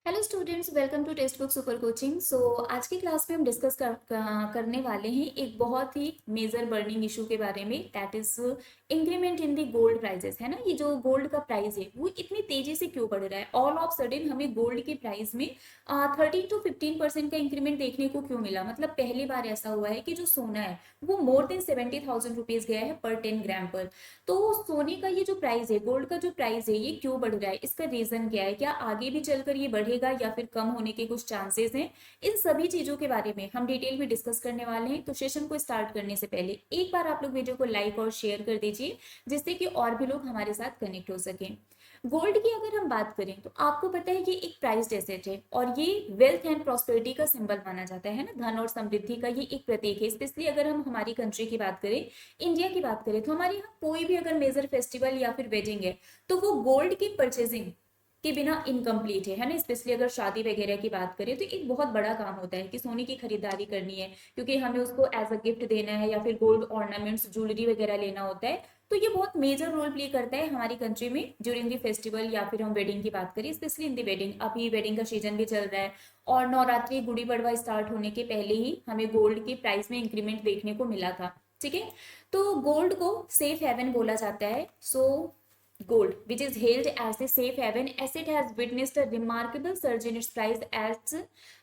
Hello students, welcome to textbook super coaching. आज की class में हम डिस्कस करने वाले हैं एक बहुत ही मेजर बर्निंग इशू के बारे में, that is increment in the gold prices. है ना, ये जो गोल्ड का प्राइस है वो इतनी तेजी से क्यों बढ़ रहा है? ऑल ऑफ सडन हमें गोल्ड के प्राइस में 30 to 15% का इंक्रीमेंट देखने को क्यों मिला? मतलब पहली बार ऐसा हुआ है कि जो सोना है वो मोर देन 70,000 रुपीज गया है पर 10 ग्राम पर। तो सोने का ये जो प्राइस है, गोल्ड का जो प्राइस है, ये क्यों बढ़ रहा है? इसका रीजन क्या है? क्या आगे भी चलकर ये बढ़ेगा या फिर कम होने के कुछ चांसेस हैं? इन सभी चीजों के बारे में हम डिटेल में डिस्कस करने वाले हैं। तो सेशन को स्टार्ट करने से पहले एक बार आप लोग वीडियो को लाइक और शेयर कर दीजिए, जिससे कि और भी लोग हमारे साथ कनेक्ट हो सकें। गोल्ड की अगर हम बात करें तो आपको पता है कि एक प्राइस्ड एसेट है और ये वेल्थ एंड प्रॉस्पेरिटी का सिंबल माना जाता है ना, धन और समृद्धि का ये एक प्रतीक है। स्पेशली अगर हम हमारी कंट्री की बात करें, इंडिया की बात करें, तो हमारे यहाँ कोई भी अगर मेजर फेस्टिवल या फिर वेडिंग है तो वो गोल्ड की परचेजिंग के बिना इनकम्प्लीट है ना। स्पेशली अगर शादी वगैरह की बात करें तो एक बहुत बड़ा काम होता है कि सोने की खरीदारी करनी है, क्योंकि हमें उसको एज अ गिफ्ट देना है या फिर गोल्ड ऑर्नामेंट्स ज्वेलरी वगैरह लेना होता है। तो ये बहुत मेजर रोल प्ले करता है हमारी कंट्री में ड्यूरिंग द फेस्टिवल, या फिर हम वेडिंग की बात करें, स्पेशली इन द वेडिंग। अभी वेडिंग का सीजन भी चल रहा है और नवरात्रि गुड़ी पड़वा स्टार्ट होने के पहले ही हमें गोल्ड के प्राइस में इंक्रीमेंट देखने को मिला था। ठीक है, तो गोल्ड को सेफ हेवन बोला जाता है। सो gold, which is hailed as the safe haven asset, has witnessed a remarkable surge in its price as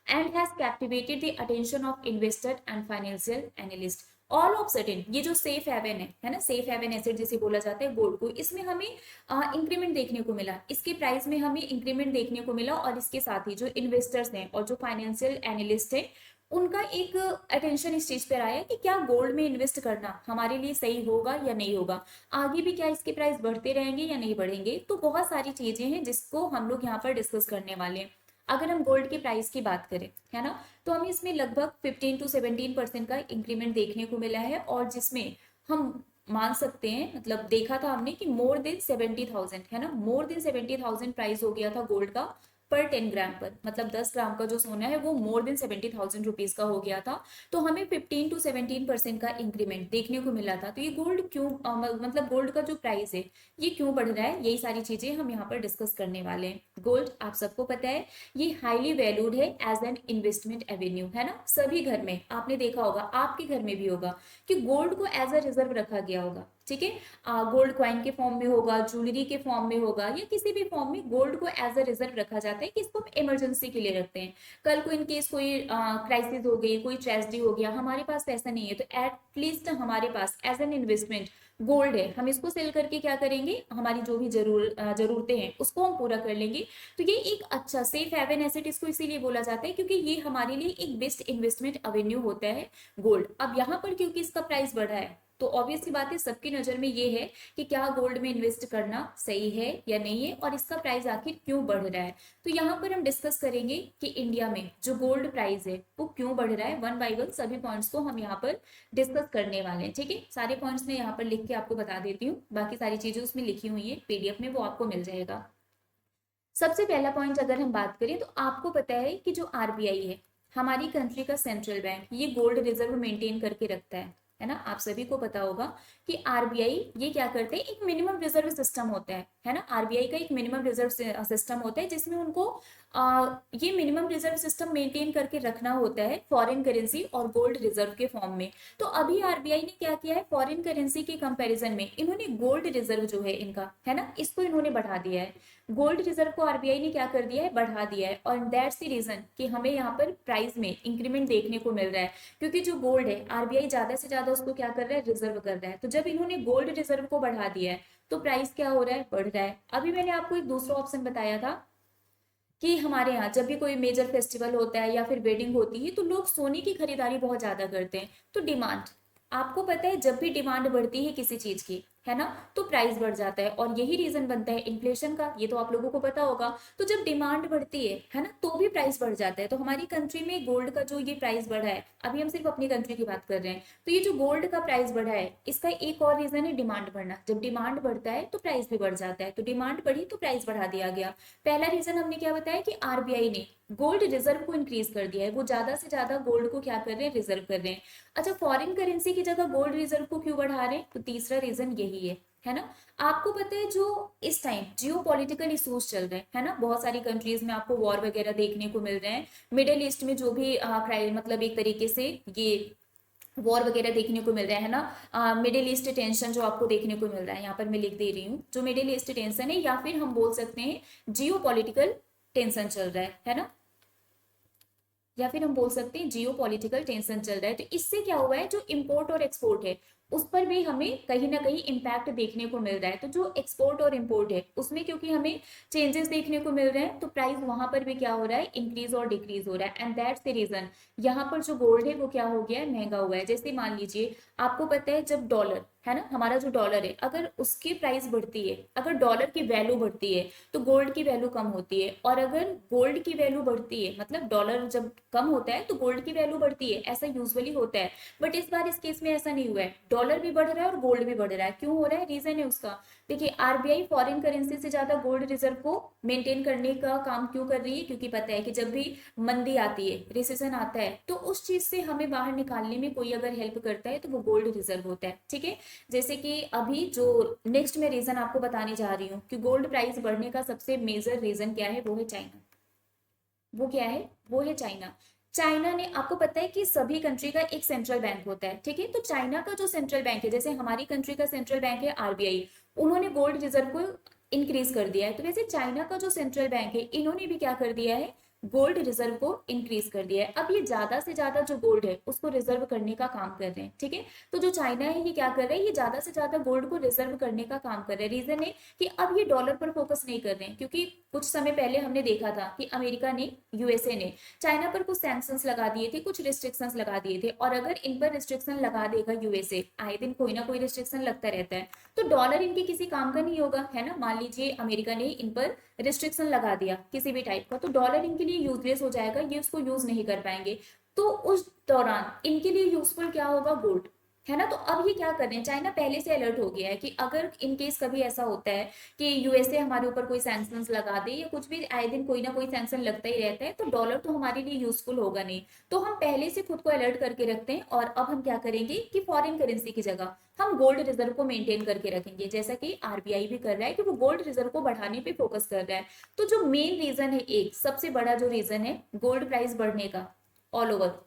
and has captivated the attention of investor and financial analyst. All of sudden ये जो safe haven है ना, safe haven asset जिसे बोला जाता है gold को, इसमें हमें इंक्रीमेंट देखने को मिला, इसके प्राइस में हमें इंक्रीमेंट देखने को मिला। और इसके साथ ही जो इन्वेस्टर्स हैं और जो फाइनेंशियल एनालिस्ट हैं, उनका एक अटेंशन इस चीज पर आया कि क्या गोल्ड में इन्वेस्ट करना हमारे लिए सही होगा या नहीं होगा, आगे भी क्या इसके प्राइस बढ़ते रहेंगे या नहीं बढ़ेंगे। तो बहुत सारी चीजें हैं जिसको हम लोग यहाँ पर डिस्कस करने वाले हैं। अगर हम गोल्ड के प्राइस की बात करें, है ना, तो हमें इसमें लगभग 15 to 17% का इंक्रीमेंट देखने को मिला है, और जिसमें हम मान सकते हैं, मतलब देखा था हमने कि मोर देन 70,000, है ना, मोर देन 70,000 प्राइस हो गया था गोल्ड का पर 10 ग्राम पर। मतलब 10 ग्राम का जो सोना है वो मोर देन 70,000 रुपीज का हो गया था। तो हमें 15 to 17% का इंक्रीमेंट देखने को मिला था। तो ये गोल्ड क्यों मतलब गोल्ड का जो प्राइस है ये क्यों बढ़ रहा है, यही सारी चीजें हम यहाँ पर डिस्कस करने वाले हैं। गोल्ड आप सबको पता है ये हाईली वैल्यूड है एज एन इन्वेस्टमेंट एवेन्यू, है ना। सभी घर में आपने देखा होगा, आपके घर में भी होगा कि गोल्ड को एज अ रिजर्व रखा गया होगा। ठीक है, गोल्ड क्वाइन के फॉर्म में होगा, ज्वेलरी के फॉर्म में होगा, या किसी भी फॉर्म में गोल्ड को एज अ रिजर्व रखा जाता है कि इसको हम इमरजेंसी के लिए रखते हैं। कल को इन केस कोई क्राइसिस हो गई, कोई ट्रेजेडी हो गया, हमारे पास पैसा नहीं है, तो एटलीस्ट हमारे पास एज एन इन्वेस्टमेंट गोल्ड है, हम इसको सेल करके क्या करेंगे, हमारी जो भी जरूरतें हैं उसको हम पूरा कर लेंगे। तो ये एक अच्छा सेफ हेवन एसेट इसको इसीलिए बोला जाता है क्योंकि ये हमारे लिए एक बेस्ट इन्वेस्टमेंट अवेन्यू होता है गोल्ड। अब यहाँ पर क्योंकि इसका प्राइस बढ़ा है, तो ऑब्वियसली बात है, सबकी नजर में ये है कि क्या गोल्ड में इन्वेस्ट करना सही है या नहीं है, और इसका प्राइस आखिर क्यों बढ़ रहा है। तो यहाँ पर हम डिस्कस करेंगे कि इंडिया में जो गोल्ड प्राइस है वो क्यों बढ़ रहा है। वन बाय वन सभी पॉइंट्स को हम यहाँ पर डिस्कस करने वाले हैं। ठीक है, सारे पॉइंट्स मैं यहाँ पर लिख के आपको बता देती हूँ, बाकी सारी चीजें उसमें लिखी हुई है पीडीएफ में, वो आपको मिल जाएगा। सबसे पहला पॉइंट अगर हम बात करें तो आपको पता है कि जो आरबीआई है, हमारी कंट्री का सेंट्रल बैंक, ये गोल्ड रिजर्व मेंटेन करके रखता है ना। आप सभी को पता होगा कि आरबीआई ये क्या करते हैं, एक मिनिमम रिजर्व सिस्टम होता है ना। आरबीआई का एक मिनिमम रिजर्व सिस्टम होता है जिसमें उनको ये मिनिमम रिजर्व सिस्टम मेंटेन करके रखना होता है फॉरेन करेंसी और गोल्ड रिजर्व के फॉर्म में। तो अभी आरबीआई ने क्या किया है, फॉरेन करेंसी के कंपैरिजन में इन्होंने गोल्ड रिजर्व जो है इनका, है ना, इसको इन्होंने बढ़ा दिया है। गोल्ड रिजर्व को आरबीआई ने क्या कर दिया है, बढ़ा दिया है। और दैट्स द रीजन कि हमें यहाँ पर प्राइस में इंक्रीमेंट देखने को मिल रहा है, क्योंकि जो गोल्ड है आरबीआई ज्यादा से ज्यादा उसको क्या कर रहा है, रिजर्व कर रहा है। तो जब इन्होंने गोल्ड रिजर्व को बढ़ा दिया है तो प्राइस क्या हो रहा है, बढ़ रहा है। अभी मैंने आपको एक दूसरा ऑप्शन बताया था कि हमारे यहाँ जब भी कोई मेजर फेस्टिवल होता है या फिर वेडिंग होती है तो लोग सोने की खरीदारी बहुत ज्यादा करते हैं। तो डिमांड, आपको पता है जब भी डिमांड बढ़ती है किसी चीज की, है ना, तो प्राइस बढ़ जाता है, और यही रीजन बनता है इन्फ्लेशन का, ये तो आप लोगों को पता होगा। तो जब डिमांड बढ़ती है ना, तो भी प्राइस बढ़ जाता है। तो हमारी कंट्री में गोल्ड का जो ये प्राइस बढ़ा है, अभी हम सिर्फ अपनी कंट्री की बात कर रहे हैं, तो ये जो गोल्ड का प्राइस बढ़ा है इसका एक और रीजन है डिमांड बढ़ना। जब डिमांड बढ़ता है तो प्राइस भी बढ़ जाता है, तो डिमांड बढ़ी तो प्राइस बढ़ा दिया गया। पहला रीजन हमने क्या बताया कि आरबीआई ने गोल्ड रिजर्व को इंक्रीज कर दिया है, वो ज्यादा से ज्यादा गोल्ड को क्या कर रहे हैं, रिजर्व कर रहे हैं। अच्छा, फॉरेन करेंसी की जगह गोल्ड रिजर्व को क्यों बढ़ा रहे हैं, तो तीसरा रीजन यही है है ना। आपको पता है जो इस टाइम जियो पॉलिटिकल इशूज चल रहे हैं, है ना, बहुत सारी कंट्रीज में आपको वॉर वगैरह देखने को मिल रहे हैं। मिडिल ईस्ट में जो भी मतलब एक तरीके से ये वॉर वगैरह देखने को मिल रहा है ना, मिडिल ईस्ट टेंशन जो आपको देखने को मिल रहा है, यहाँ पर मैं लिख दे रही हूँ, जो मिडिल ईस्ट टेंशन है, या फिर हम बोल सकते हैं जियो पॉलिटिकल टेंशन चल रहा है ना, या फिर हम बोल सकते हैं जियो पॉलिटिकल टेंशन चल रहा है। तो इससे क्या हुआ है, जो इम्पोर्ट और एक्सपोर्ट है उस पर भी हमें कहीं ना कहीं इम्पैक्ट देखने को मिल रहा है। तो जो एक्सपोर्ट और इम्पोर्ट है उसमें क्योंकि हमें चेंजेस देखने को मिल रहे हैं, तो प्राइस वहां पर भी क्या हो रहा है, इंक्रीज और डिक्रीज हो रहा है। एंड दैट्स द रीजन यहाँ पर जो गोल्ड है वो क्या हो गया है, महंगा हुआ है। जैसे मान लीजिए आपको पता है जब डॉलर है ना, हमारा जो डॉलर है, अगर उसकी प्राइस बढ़ती है, अगर डॉलर की वैल्यू बढ़ती है तो गोल्ड की वैल्यू कम होती है, और अगर गोल्ड की वैल्यू बढ़ती है, मतलब डॉलर जब कम होता है तो गोल्ड की वैल्यू बढ़ती है, ऐसा यूजुअली होता है। बट इस बार इस केस में ऐसा नहीं हुआ है, डॉलर भी बढ़ रहा है और गोल्ड भी बढ़ रहा है। क्यों हो रहा है, रीजन है उसका। देखिए आरबीआई फॉरेन करेंसी से ज्यादा गोल्ड रिजर्व को मेंटेन करने का काम क्यों कर रही है, क्योंकि पता है कि जब भी मंदी आती है, रिसेशन आता है, तो उस चीज से हमें बाहर निकालने में कोई अगर हेल्प करता है तो वो गोल्ड रिजर्व होता है। ठीक है, जैसे कि अभी जो नेक्स्ट में रीजन आपको बताने जा रही हूँ कि गोल्ड प्राइस बढ़ने का सबसे मेजर रीजन क्या है, वो है चाइना। वो क्या है, वो है चाइना। चाइना ने, आपको पता है कि सभी कंट्री का एक सेंट्रल बैंक होता है, ठीक है, तो चाइना का जो सेंट्रल बैंक है, जैसे हमारी कंट्री का सेंट्रल बैंक है आरबीआई, उन्होंने गोल्ड रिजर्व को इंक्रीज कर दिया है। तो वैसे चाइना का जो सेंट्रल बैंक है, इन्होंने भी क्या कर दिया है, गोल्ड रिजर्व को इंक्रीज कर दिया है। अब ये ज्यादा से ज्यादा जो गोल्ड है उसको रिजर्व करने का काम कर रहे हैं। ठीक है, तो जो चाइना है ये क्या कर रहा है, ये ज्यादा से ज्यादा गोल्ड को रिजर्व करने का काम कर रहे हैं। रीजन है कि अब ये डॉलर पर फोकस नहीं कर रहे हैं, क्योंकि कुछ समय पहले हमने देखा था कि अमेरिका ने, यूएसए ने चाइना पर कुछ सैंक्शंस लगा दिए थे, कुछ रिस्ट्रिक्शंस लगा दिए थे। और अगर इन पर रिस्ट्रिक्शन लगा देगा यूएसए, आए दिन कोई ना कोई रिस्ट्रिक्शन लगता रहता है, तो डॉलर इनके किसी काम का नहीं होगा, है ना। मान लीजिए अमेरिका ने इन पर रिस्ट्रिक्शन लगा दिया किसी भी टाइप का, तो डॉलर इनके लिए यूजलेस हो जाएगा, ये उसको यूज नहीं कर पाएंगे। तो उस दौरान इनके लिए यूजफुल क्या होगा, गोल्ड, है ना। तो अब ये क्या कर रहे हैं, चाइना पहले से अलर्ट हो गया है कि अगर इन केस कभी ऐसा होता है कि यूएसए हमारे ऊपर कोई सैंक्शंस लगा दे, या कुछ भी, आए दिन कोई ना कोई सैंक्शन लगता ही रहता है, तो डॉलर तो हमारे लिए यूजफुल होगा नहीं। तो हम पहले से खुद को अलर्ट करके रखते हैं, और अब हम क्या करेंगे कि फॉरेन करेंसी की जगह हम गोल्ड रिजर्व को मेंटेन करके रखेंगे, जैसा कि आरबीआई भी कर रहा है कि वो गोल्ड रिजर्व को बढ़ाने पे फोकस कर रहा है। तो जो मेन रीजन है, एक सबसे बड़ा जो रीजन है गोल्ड प्राइस बढ़ने का ऑल ओवर,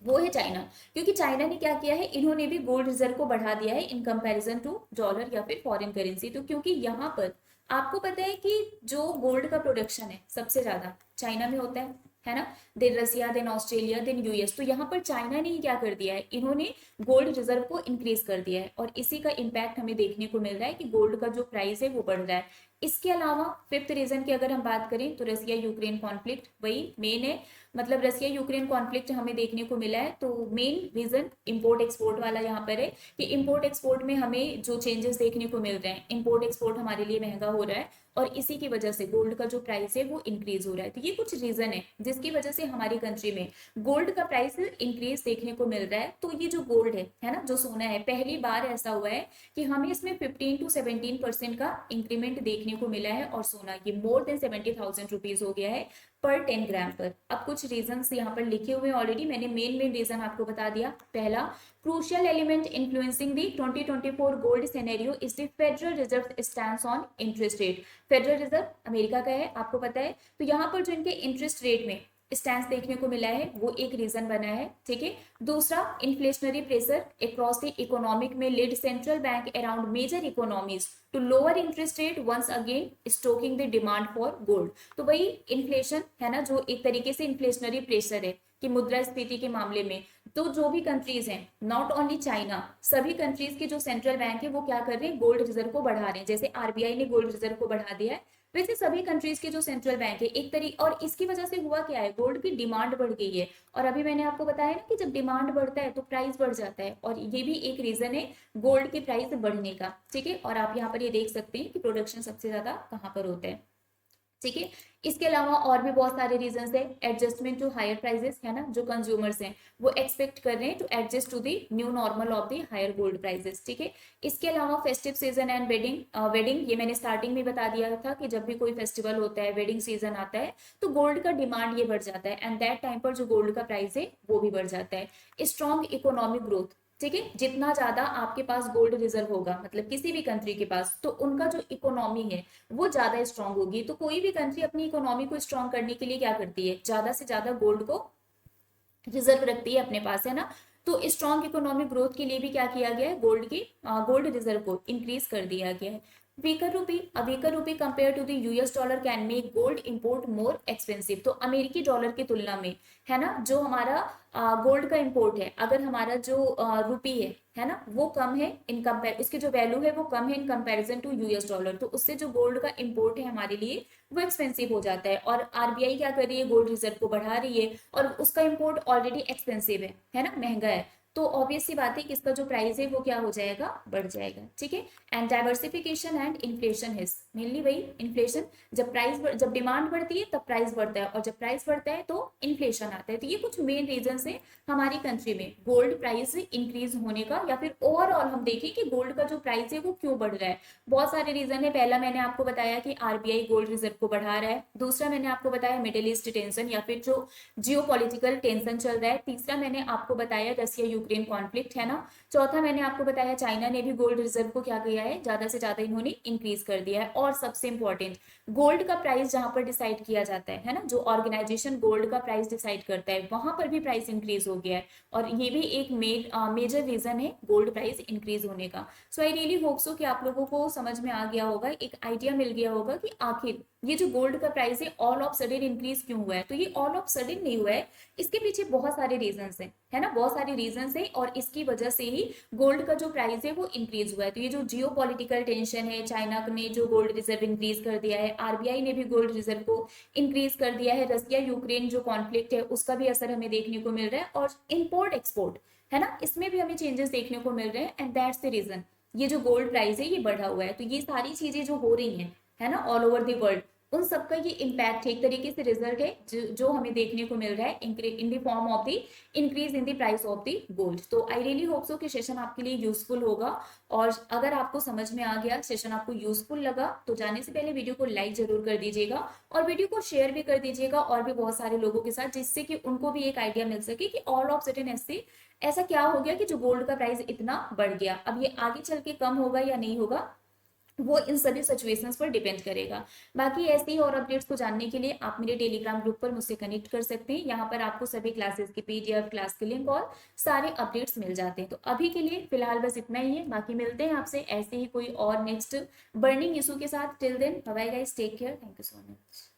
वो है चाइना। क्योंकि चाइना ने क्या किया है, इन्होंने भी गोल्ड रिजर्व को बढ़ा दिया है इन कंपैरिजन टू डॉलर या फिर फॉरेन करेंसी। तो क्योंकि यहाँ पर आपको पता है कि जो गोल्ड का प्रोडक्शन है सबसे ज्यादा चाइना में होता है ना, देन रसिया, देन ऑस्ट्रेलिया, देन यूएस। तो यहाँ पर चाइना ने ही क्या कर दिया है, इन्होंने गोल्ड रिजर्व को इंक्रीज कर दिया है, और इसी का इम्पैक्ट हमें देखने को मिल रहा है कि गोल्ड का जो प्राइस है वो बढ़ रहा है। इसके अलावा फिफ्थ रीजन की अगर हम बात करें तो रसिया यूक्रेन कॉन्फ्लिक्ट वही मेन है। मतलब रसिया यूक्रेन कॉन्फ्लिक्ट हमें देखने को मिला है, तो मेन रीजन इंपोर्ट एक्सपोर्ट वाला यहाँ पर है कि इंपोर्ट एक्सपोर्ट में हमें जो चेंजेस देखने को मिल रहे हैं, इंपोर्ट एक्सपोर्ट हमारे लिए महंगा हो रहा है, और इसी की वजह से गोल्ड का जो प्राइस है वो इंक्रीज हो रहा है। तो ये कुछ रीजन है जिसकी वजह से हमारी कंट्री में गोल्ड का प्राइस इंक्रीज देखने को मिल रहा है। तो ये जो गोल्ड है ना, जो सोना है, पहली बार ऐसा हुआ है कि हमें इसमें 15 to 17% का इंक्रीमेंट देखने को मिला है, और सोना ये मोर देन 70,000 रुपीज हो गया है पर 10 ग्राम पर। अब कुछ रीजन यहाँ पर लिखे हुए ऑलरेडी, मैंने मेन रीजन आपको बता दिया। पहला, crucial element influencing the 2024 gold scenario is the federal reserve stand on interest rate. Federal reserve America का है, आपको पता है। तो यहाँ पर जो इनके इंटरेस्ट रेट में स्टैंड देखने को मिला है वो एक रीजन बना है। ठीक है, दूसरा, inflationary pressure across the economic में led central bank around major economies to lower interest rate once again stoking the demand for gold. तो वही इन्फ्लेशन है ना, जो एक तरीके से इन्फ्लेशनरी प्रेशर है कि मुद्रास्फीति के मामले में, तो जो भी कंट्रीज हैं, नॉट ओनली चाइना, सभी कंट्रीज के जो सेंट्रल बैंक है वो क्या कर रहे हैं, गोल्ड रिजर्व को बढ़ा रहे हैं। जैसे आरबीआई ने गोल्ड रिजर्व को बढ़ा दिया है, वैसे सभी कंट्रीज के जो सेंट्रल बैंक है एक तरीके, और इसकी वजह से हुआ क्या है, गोल्ड की डिमांड बढ़ गई है। और अभी मैंने आपको बताया ना कि जब डिमांड बढ़ता है तो प्राइस बढ़ जाता है, और ये भी एक रीजन है गोल्ड के प्राइस बढ़ने का। ठीक है, और आप यहाँ पर ये देख सकते हैं कि प्रोडक्शन सबसे ज्यादा कहाँ पर होता है। ठीक है, इसके अलावा और भी बहुत सारे रीजंस है। एडजस्टमेंट टू हायर प्राइसेस, है ना, जो कंज्यूमर्स हैं वो एक्सपेक्ट कर रहे हैं to adjust to the new normal of the higher gold prices. ठीक है, इसके अलावा फेस्टिव सीजन एंड वेडिंग ये मैंने स्टार्टिंग में बता दिया था कि जब भी कोई फेस्टिवल होता है, वेडिंग सीजन आता है, तो गोल्ड का डिमांड ये बढ़ जाता है, एंड दैट टाइम पर जो गोल्ड का प्राइस है वो भी बढ़ जाता है। स्ट्रॉन्ग इकोनॉमिक ग्रोथ, ठीक है। जितना ज्यादा आपके पास गोल्ड रिजर्व होगा, मतलब किसी भी कंट्री के पास, तो उनका जो इकोनॉमी है वो ज्यादा स्ट्रांग होगी। तो कोई भी कंट्री अपनी इकोनॉमी को स्ट्रांग करने के लिए क्या करती है, ज्यादा से ज्यादा गोल्ड को रिजर्व रखती है अपने पास, है ना। तो स्ट्रॉन्ग इकोनॉमिक ग्रोथ के लिए भी क्या किया गया है, गोल्ड रिजर्व को इंक्रीज कर दिया गया है। Weaker rupee compare to the US dollar can make gold import more expensive. तो अमेरिकी डॉलर की तुलना में, है ना, जो हमारा गोल्ड का इंपोर्ट है, अगर हमारा जो रुपी है ना, वो कम है इन कंपेयर, उसकी जो वैल्यू है वो कम है in comparison to US dollar, तो उससे जो गोल्ड का इंपोर्ट है हमारे लिए वो एक्सपेंसिव हो जाता है। और आरबीआई क्या कर रही है, गोल्ड रिजर्व को बढ़ा रही है, और उसका इंपोर्ट ऑलरेडी एक्सपेंसिव है ना, महंगा है। तो ऑब्वियस सी बात है कि इसका जो प्राइस है वो क्या हो जाएगा, बढ़ जाएगा, ठीक है। एंड डाइवर्सिफिकेशन एंड इन्फ्लेशन है मेनली वही इन्फ्लेशन। जब डिमांड बढ़ती है तब प्राइस बढ़ता है, और जब प्राइस बढ़ता है तो इन्फ्लेशन आता है। तो ये कुछ मेन रीजन है हमारी कंट्री में गोल्ड प्राइस इंक्रीज होने का, या फिर ओवरऑल हम देखें कि गोल्ड का जो प्राइस है वो क्यों बढ़ रहा है। बहुत सारे रीजन है। पहला मैंने आपको बताया कि आरबीआई गोल्ड रिजर्व को बढ़ा रहा है। दूसरा मैंने आपको बताया मिडिल ईस्ट टेंशन, या फिर जो जियो पॉलिटिकल टेंशन चल रहा है। तीसरा मैंने आपको बताया रसिया यूक्रेन कॉन्फ्लिक्ट, है ना। चौथा मैंने आपको बताया चाइना ने भी गोल्ड रिजर्व को क्या किया है, ज्यादा से ज्यादा इन्होंने इंक्रीज कर दिया है। और सबसे इंपॉर्टेंट, गोल्ड का प्राइस जहां पर डिसाइड किया जाता है ना, जो ऑर्गेनाइजेशन गोल्ड का प्राइस डिसाइड करता है, वहां पर भी प्राइस इंक्रीज हो गया है। और ये भी एक मेजर रीजन है गोल्ड प्राइस इंक्रीज होने का। सो आई रियली होप सो कि आप लोगों को समझ में आ गया होगा, एक आइडिया मिल गया होगा कि आखिर ये जो गोल्ड का प्राइस है ऑल ऑफ सडन इंक्रीज क्यों हुआ है। तो ये ऑल ऑफ सडन नहीं हुआ है, इसके पीछे बहुत सारे रीजन है ना, बहुत सारे रीजन है, और इसकी वजह से ही गोल्ड का जो प्राइस है वो इंक्रीज हुआ है। तो ये जो जियो पॉलिटिकल टेंशन है, चाइना ने जो गोल्ड रिजर्व इंक्रीज कर दिया है, आरबीआई ने भी गोल्ड रिजर्व को इंक्रीज कर दिया है, रसिया यूक्रेन जो कॉन्फ्लिक्ट है उसका भी असर हमें देखने को मिल रहा है, और इम्पोर्ट एक्सपोर्ट, है ना, इसमें भी हमें चेंजेस देखने को मिल रहे हैं। एंड दैट्स द रीजन ये जो गोल्ड प्राइस है ये बढ़ा हुआ है। तो ये सारी चीजें जो हो रही हैं, है ना, ऑल ओवर द वर्ल्ड, उन सबका ये इम्पैक्ट है, एक तरीके से रिजल्ट है जो हमें देखने को मिल रहा है in the form of the increase in the price of the gold. तो आई रियली होप सो कि सेशन आपके लिए यूजफुल होगा। और अगर आपको समझ में आ गया, सेशन आपको यूजफुल लगा, तो जाने से पहले वीडियो को लाइक जरूर कर दीजिएगा, और वीडियो को शेयर भी कर दीजिएगा और भी बहुत सारे लोगों के साथ, जिससे कि उनको भी एक आइडिया मिल सके कि ऑल ऑफ सडन ऐसा क्या हो गया कि जो गोल्ड का प्राइस इतना बढ़ गया। अब ये आगे चल के कम होगा या नहीं होगा, वो इन सभी सिचुएशंस पर डिपेंड करेगा। बाकी ऐसे ही और अपडेट्स को जानने के लिए आप मेरे टेलीग्राम ग्रुप पर मुझसे कनेक्ट कर सकते हैं। यहाँ पर आपको सभी क्लासेस की पीडीएफ, क्लास के लिंक और सारे अपडेट्स मिल जाते हैं। तो अभी के लिए फिलहाल बस इतना ही है, बाकी मिलते हैं आपसे ऐसे ही कोई और नेक्स्ट बर्निंग इशू के साथ। Till then bye bye guys, take care, thank you so much.